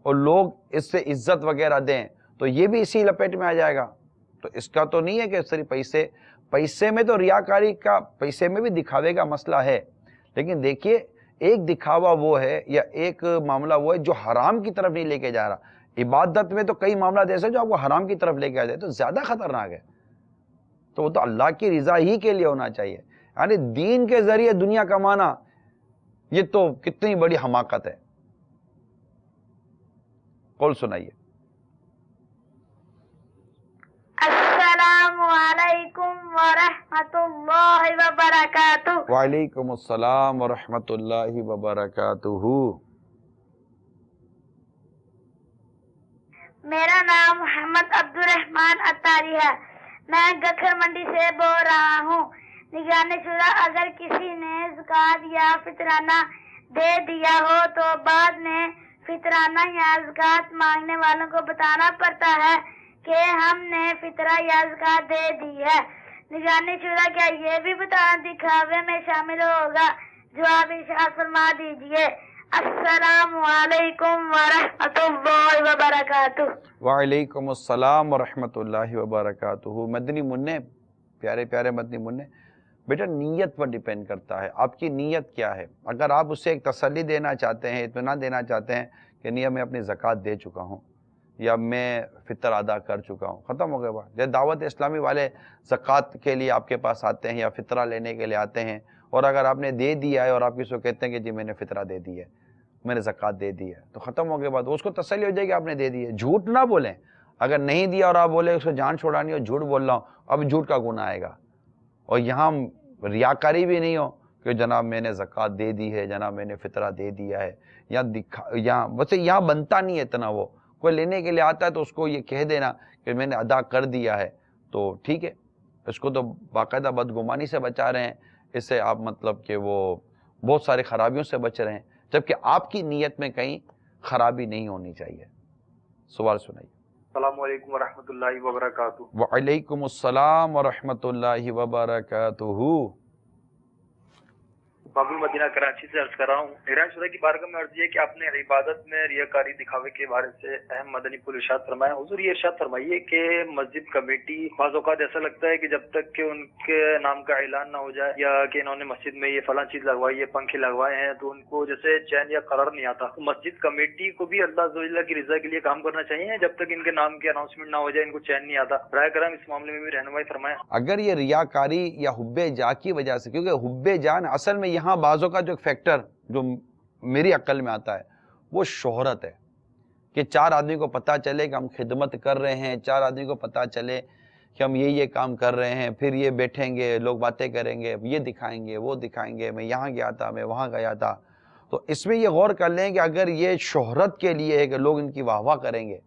اور لوگ اس سے عزت وغیرہ دیں، تو یہ بھی اسی لپیٹ میں آ جائے گا۔ تو اس کا تو نہیں ہے کہ صرف پیسے میں تو ریاکاری کا، پیسے میں بھی دکھاوے کا مسئلہ ہے، لیکن دیکھیے ایک دکھاوا وہ ہے یا ایک معاملہ وہ ہے جو حرام کی طرف نہیں لے کے جا رہا۔ عبادت میں تو کئی معاملات ایسے جو آپ کو حرام کی طرف لے کے آ جائے تو زیادہ خطرناک ہے، تو وہ تو اللہ کی رضا ہی کے لیے ہونا چاہیے۔ یعنی دین کے ذریعے دنیا کمانا یہ تو کتنی بڑی حماقت ہے۔ قول سنائیے۔ السلام علیکم ورحمۃ اللہ وبرکاتہ۔ وعلیکم السلام ورحمۃ اللہ وبرکاتہ۔ میرا نام محمد عبد الرحمان اتاری ہے، میں گکھر منڈی سے بول رہا ہوں۔ نگران شورا، اگر کسی نے زکوٰۃ یا فطرانہ دے دیا ہو تو بعد میں فطرانہ یا زکوٰۃ مانگنے والوں کو بتانا پڑتا ہے کہ ہم نے فطرہ یا زکوٰۃ دے دی ہے۔ نگران شورا، کیا یہ بھی بتانا دکھاوے میں شامل ہوگا؟ جواب ارشاد فرما دیجیے۔ السلام علیکم ورحمۃ اللہ وبرکاتہ۔ وعلیکم السلام ورحمۃ اللہ وبرکاتہ۔ مدنی منع، پیارے پیارے مدنی منع، بیٹا نیت پر ڈیپینڈ کرتا ہے، آپ کی نیت کیا ہے۔ اگر آپ اسے ایک تسلی دینا چاہتے ہیں، اطمینان دینا چاہتے ہیں کہ نہیں میں اپنی زکوٰۃ دے چکا ہوں یا میں فطر ادا کر چکا ہوں، ختم ہو گیا بات۔ جب دعوت اسلامی والے زکوٰۃ کے لیے آپ کے پاس آتے ہیں یا فطرہ لینے کے لیے آتے ہیں، اور اگر آپ نے دے دیا ہے اور آپ کسی کو کہتے ہیں کہ جی میں نے فطرہ دے دی ہے، میں نے زکوٰۃ دے دی ہے، تو ختم ہو گیا بات۔ اس کو تسلی ہو جائے گی آپ نے دے دی ہے۔ جھوٹ نہ بولیں، اگر نہیں دیا اور آپ بولے اس کو جان چھوڑانی ہو، جھوٹ بول رہا ہوں، اب جھوٹ کا گناہ آئے گا۔ اور یہاں ریاکاری بھی نہیں ہو کہ جناب میں نے زکوٰۃ دے دی ہے، جناب میں نے فطرہ دے دیا ہے، یہاں ویسے یہاں بنتا نہیں ہے اتنا۔ وہ کوئی لینے کے لیے آتا ہے تو اس کو یہ کہہ دینا کہ میں نے ادا کر دیا ہے تو ٹھیک ہے، اس کو تو باقاعدہ بدگمانی سے بچا رہے ہیں، اس سے آپ مطلب کہ وہ بہت ساری خرابیوں سے بچ رہے ہیں، جبکہ آپ کی نیت میں کہیں خرابی نہیں ہونی چاہیے۔ سوال سنائیے۔ السلام علیکم ورحمۃ اللہ وبرکاتہ۔ وعلیکم السلام ورحمۃ اللہ وبرکاتہ۔ باب المدینہ کراچی سے عرض کر رہا ہوں۔ نگران شورا کی بارگاہ میں عرض یہ کہ آپ نے عبادت میں ریاکاری دکھاوے کے بارے سے اہم مدنی پھول ارشاد فرمایا۔ حضور یہ ارشاد فرمائیے کہ مسجد کمیٹی بعض اوقات ایسا لگتا ہے کہ جب تک کہ ان کے نام کا اعلان نہ ہو جائے یا کہ انہوں نے مسجد میں یہ فلاں چیز لگوائی ہے، پنکھے لگوائے ہیں، تو ان کو جیسے چین یا قرار نہیں آتا۔ تو مسجد کمیٹی کو بھی اللہ عز و جل کی رضا کے لیے کام کرنا چاہیے، جب تک ان کے نام کی اناؤنسمنٹ نہ ہو جائے ان کو چین نہیں آتا۔ برائے کرم اس معاملے میں بھی رہنمائی فرمائیں۔ اگر یہ ریاکاری یا حب جا کی وجہ سے، کیونکہ حب جان اصل میں یہاں بعضوں کا جو فیکٹر جو میری عقل میں آتا ہے وہ شہرت ہے، کہ چار آدمی کو پتہ چلے کہ ہم خدمت کر رہے ہیں، چار آدمی کو پتہ چلے کہ ہم یہ کام کر رہے ہیں، پھر یہ بیٹھیں گے، لوگ باتیں کریں گے، یہ دکھائیں گے، وہ دکھائیں گے، میں یہاں گیا تھا، میں وہاں گیا تھا۔ تو اس میں یہ غور کر لیں کہ اگر یہ شہرت کے لیے ہے کہ لوگ ان کی واہ واہ کریں گے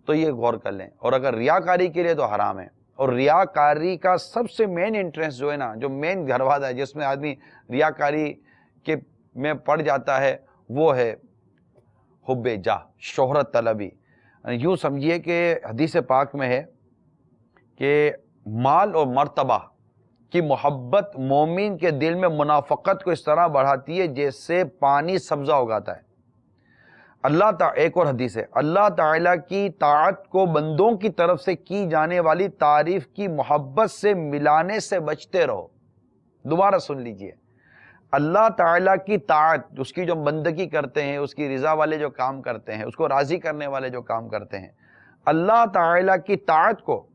تو یہ غور کر لیں، اور اگر ریاکاری کے لیے تو حرام ہے۔ اور ریاکاری کا سب سے مین انٹرسٹ جو ہے نا، جو مین دروازہ ہے جس میں آدمی ریاکاری کے میں پڑ جاتا ہے، وہ ہے حب جاہ، شہرت طلبی۔ یوں سمجھیے کہ حدیث پاک میں ہے کہ مال اور مرتبہ کی محبت مومن کے دل میں منافقت کو اس طرح بڑھاتی ہے جیسے پانی سبزہ اگاتا ہے۔ ایک اور حدیث ہے، اللہ تعالیٰ کی طاعت کو بندوں کی طرف سے کی جانے والی تعریف کی محبت سے ملانے سے بچتے رہو۔ دوبارہ سن لیجئے، اللہ تعالیٰ کی طاعت، اس کی جو بندگی کرتے ہیں، اس کی رضا والے جو کام کرتے ہیں، اس کو راضی کرنے والے جو کام کرتے ہیں، اللہ تعالیٰ کی طاعت کو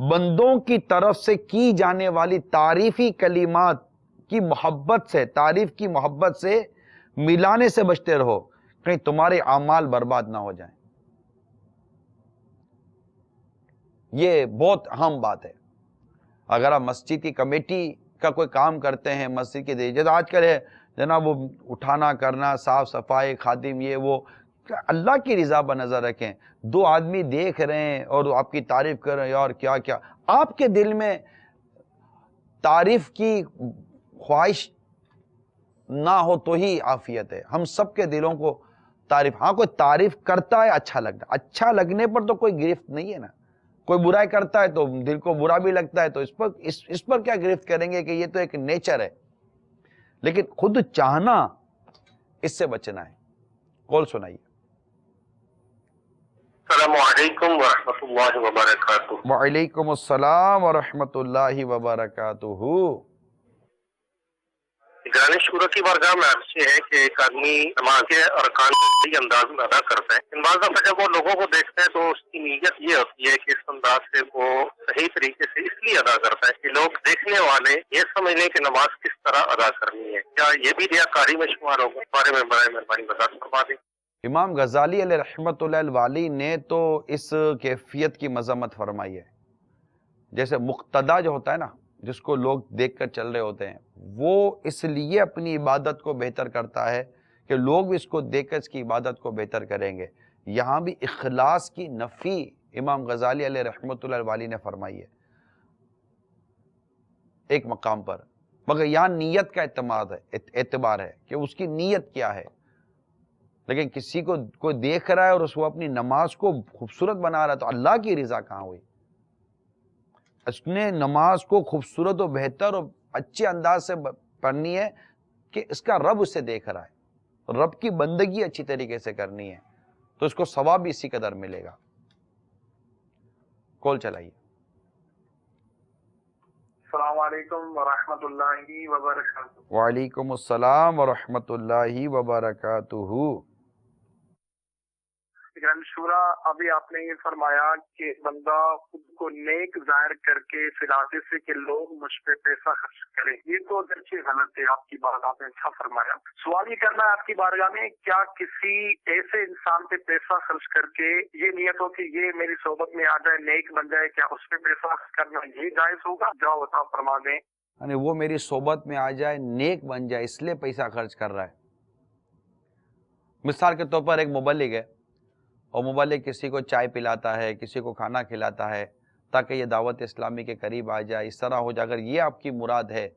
بندوں کی طرف سے کی جانے والی تعریفی کلمات کی محبت سے، تعریف کی محبت سے ملانے سے بچتے رہو، کہیں تمہارے اعمال برباد نہ ہو جائیں۔ یہ بہت اہم بات ہے۔ اگر آپ مسجد کی کمیٹی کا کوئی کام کرتے ہیں، مسجد کی جیسے آج کل ہے جناب، وہ اٹھانا کرنا، صاف صفائی، خادم، یہ وہ، اللہ کی رضا پر نظر رکھیں۔ دو آدمی دیکھ رہے ہیں اور آپ کی تعریف کر رہے ہیں، یار کیا کیا، آپ کے دل میں تعریف کی خواہش نہ ہو تو ہی عافیت ہے۔ ہم سب کے دلوں کو تعریف، ہاں کوئی تعریف کرتا ہے اچھا لگتا ہے، اچھا لگنے پر تو کوئی گرفت نہیں ہے نا۔ کوئی برائی کرتا ہے تو دل کو برا بھی لگتا ہے، تو اس پر کیا گرفت کریں گے کہ یہ تو ایک نیچر ہے، لیکن خود چاہنا، اس سے بچنا ہے۔ کال سنائیے۔ السلام علیکم ورحمۃ اللہ وبرکاتہ۔ وعلیکم السلام ورحمۃ اللہ وبرکاتہ۔ نگران شورا کی بارگاہ میں عرض یہ ہے کہ ایک آدمی نماز کے ارکان کو صحیح انداز میں ادا کرتا ہے، بعض دفعہ جب وہ لوگوں کو دیکھتا ہے تو اس کی نیت یہ ہوتی ہے کہ اس انداز سے وہ صحیح طریقے سے اس لیے ادا کرتا ہے کہ لوگ دیکھنے والے یہ سمجھ لیں کہ نماز کس طرح ادا کرنی ہے۔ کیا یہ بھی ریاکاری میں شمار ہوگا؟ اس بارے میں برائے مہربانی وضاحت فرما دیں۔ امام غزالی علیہ رحمۃ اللہ الوالی نے تو اس کیفیت کی مذمت فرمائی ہے۔ جیسے مقتدا جو ہوتا ہے نا، جس کو لوگ دیکھ کر چل رہے ہوتے ہیں، وہ اس لیے اپنی عبادت کو بہتر کرتا ہے کہ لوگ بھی اس کو دیکھ کر اس کی عبادت کو بہتر کریں گے۔ یہاں بھی اخلاص کی نفی امام غزالی علیہ رحمۃ اللہ الوالی نے فرمائی ہے ایک مقام پر، مگر یہاں نیت کا اعتبار ہے کہ اس کی نیت کیا ہے۔ لیکن کسی کو کوئی دیکھ رہا ہے اور اس کو اپنی نماز کو خوبصورت بنا رہا ہے، تو اللہ کی رضا کہاں ہوئی؟ اس نے نماز کو خوبصورت و بہتر اور اچھے انداز سے پڑھنی ہے کہ اس کا رب اسے دیکھ رہا ہے، رب کی بندگی اچھی طریقے سے کرنی ہے، تو اس کو ثواب بھی اسی قدر ملے گا۔ کال چلائیے۔ السلام علیکم ورحمۃ اللہ وبرکاتہ۔ وعلیکم السلام ورحمۃ اللہ وبرکاتہ۔ نگران شورا، ابھی آپ نے یہ فرمایا کہ بندہ خود کو نیک ظاہر کر کے فراتے سے کہ لوگ مجھ پہ پیسہ خرچ کریں، یہ تو اگرچہ غلط ہے، آپ کی بات آپ نے اچھا فرمایا۔ سوال یہ کرنا ہے آپ کی بارگاہ میں، کیا کسی ایسے انسان پہ پیسہ خرچ کر کے یہ نیت ہو کہ یہ میری صحبت میں آ جائے، نیک بن جائے، کیا اس پہ پیسہ خرچ کرنا یہ جائز ہوگا؟ جاؤ عطا فرما دیں۔ یعنی وہ میری صحبت میں آ جائے، نیک بن جائے، اس لیے پیسہ خرچ کر رہا ہے۔ مثال کے طور پر ایک مبلغ ہے، اور مبلغ کسی کو چائے پلاتا ہے، کسی کو کھانا کھلاتا ہے تاکہ یہ دعوت اسلامی کے قریب آ جائے، اس طرح ہو جائے۔ اگر یہ آپ کی مراد ہے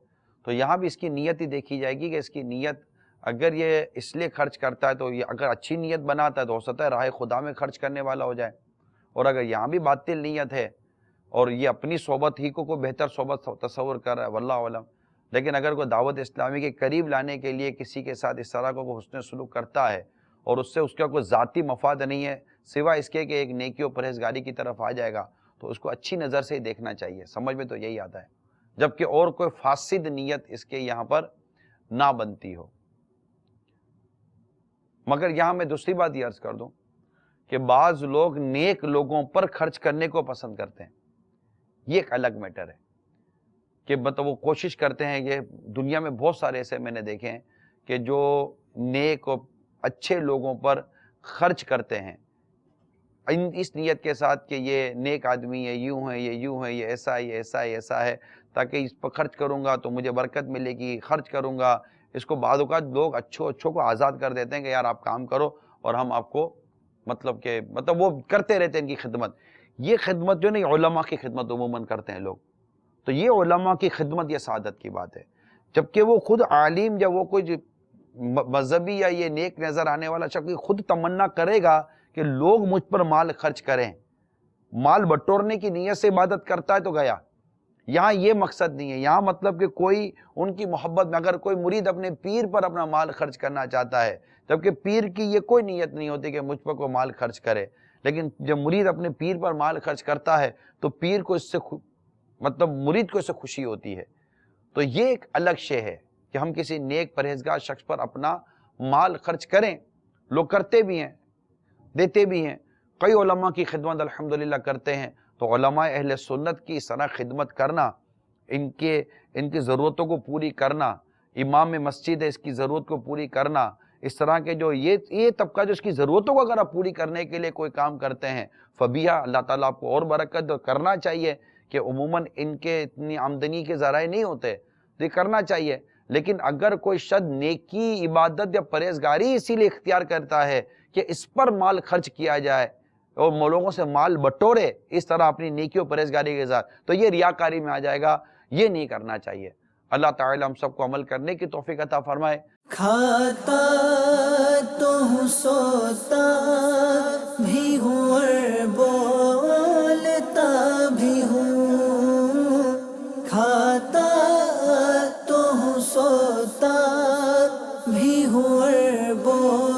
تو یہاں بھی اس کی نیت ہی دیکھی جائے گی کہ اس کی نیت، اگر یہ اس لیے خرچ کرتا ہے تو یہ اگر اچھی نیت بناتا ہے تو ہو سکتا ہے راہ خدا میں خرچ کرنے والا ہو جائے، اور اگر یہاں بھی باطل نیت ہے اور یہ اپنی صحبت ہی کو کوئی بہتر صحبت تصور کر رہا ہے، واللہ علم۔ لیکن اگر کوئی دعوت اسلامی کے قریب لانے کے لیے کسی کے ساتھ اس طرح کو کوئی حسن سلوک کرتا ہے اور اس سے اس کا کوئی ذاتی مفاد نہیں ہے سوائے اس کے کہ ایک نیکی و پرہیزگاری کی طرف آ جائے گا، تو اس کو اچھی نظر سے ہی دیکھنا چاہیے۔ سمجھ میں تو یہی آتا ہے، جبکہ اور کوئی فاسد نیت اس کے یہاں پر نہ بنتی ہو۔ مگر یہاں میں دوسری بات یہ عرض کر دوں کہ بعض لوگ نیک لوگوں پر خرچ کرنے کو پسند کرتے ہیں، یہ ایک الگ میٹر ہے کہ مطلب وہ کوشش کرتے ہیں۔ یہ دنیا میں بہت سارے ایسے میں نے دیکھے ہیں کہ جو نیک اور اچھے لوگوں پر خرچ کرتے ہیں اس نیت کے ساتھ کہ یہ نیک آدمی ہے، یوں ہے، یہ یوں ہے، یہ ایسا ہے، یہ ایسا ہے، ایسا ہے، تاکہ اس پر خرچ کروں گا تو مجھے برکت ملے گی، خرچ کروں گا۔ اس کو بعض اوقات لوگ اچھوں کو آزاد کر دیتے ہیں کہ یار آپ کام کرو اور ہم آپ کو مطلب وہ کرتے رہتے ہیں ان کی خدمت۔ یہ خدمت جو نہیں، علماء کی خدمت عموماً کرتے ہیں لوگ، تو یہ علماء کی خدمت یہ سعادت کی بات ہے۔ جبکہ وہ خود عالم یا وہ کوئی مذہبی یا یہ نیک نظر آنے والا شخص خود تمنا کرے گا کہ لوگ مجھ پر مال خرچ کریں، مال بٹورنے کی نیت سے عبادت کرتا ہے تو گیا، یہاں یہ مقصد نہیں ہے، یہاں مطلب کہ کوئی ان کی محبت میں اگر کوئی مرید اپنے پیر پر اپنا مال خرچ کرنا چاہتا ہے، جبکہ پیر کی یہ کوئی نیت نہیں ہوتی کہ مجھ پر کوئی مال خرچ کرے، لیکن جب مرید اپنے پیر پر مال خرچ کرتا ہے تو پیر کو اس سے مطلب مرید کو اس سے خوشی ہوتی ہے. تو یہ ایک الگ شے ہے کہ ہم کسی نیک پرہیزگار شخص پر اپنا مال خرچ کریں. لوگ کرتے بھی ہیں، دیتے بھی ہیں. کئی علماء کی خدمت الحمدللہ کرتے ہیں. تو علماء اہل سنت کی اس طرح خدمت کرنا، ان کی ضرورتوں کو پوری کرنا، امام مسجد ہے اس کی ضرورت کو پوری کرنا، اس طرح کے جو یہ طبقہ جو اس کی ضرورتوں کو اگر آپ پوری کرنے کے لیے کوئی کام کرتے ہیں فبیہا، اللہ تعالیٰ آپ کو اور برکت کرنا چاہیے کہ عموماً ان کے اتنی آمدنی کے ذرائع نہیں ہوتے، یہ کرنا چاہیے. لیکن اگر کوئی شخص نیکی، عبادت یا پرہیزگاری اسی لیے اختیار کرتا ہے کہ اس پر مال خرچ کیا جائے اور لوگوں سے مال بٹورے اس طرح اپنی نیکی و پرہیزگاری کے ساتھ، تو یہ ریاکاری میں آ جائے گا. یہ نہیں کرنا چاہیے. اللہ تعالیٰ ہم سب کو عمل کرنے کی توفیق عطا فرمائے. کھاتا تو ہوں، سوتا بھی ہوں اور بولتا بھی ہوں. کھاتا تو ہوں، سوتا بھی ہوں اور بولتا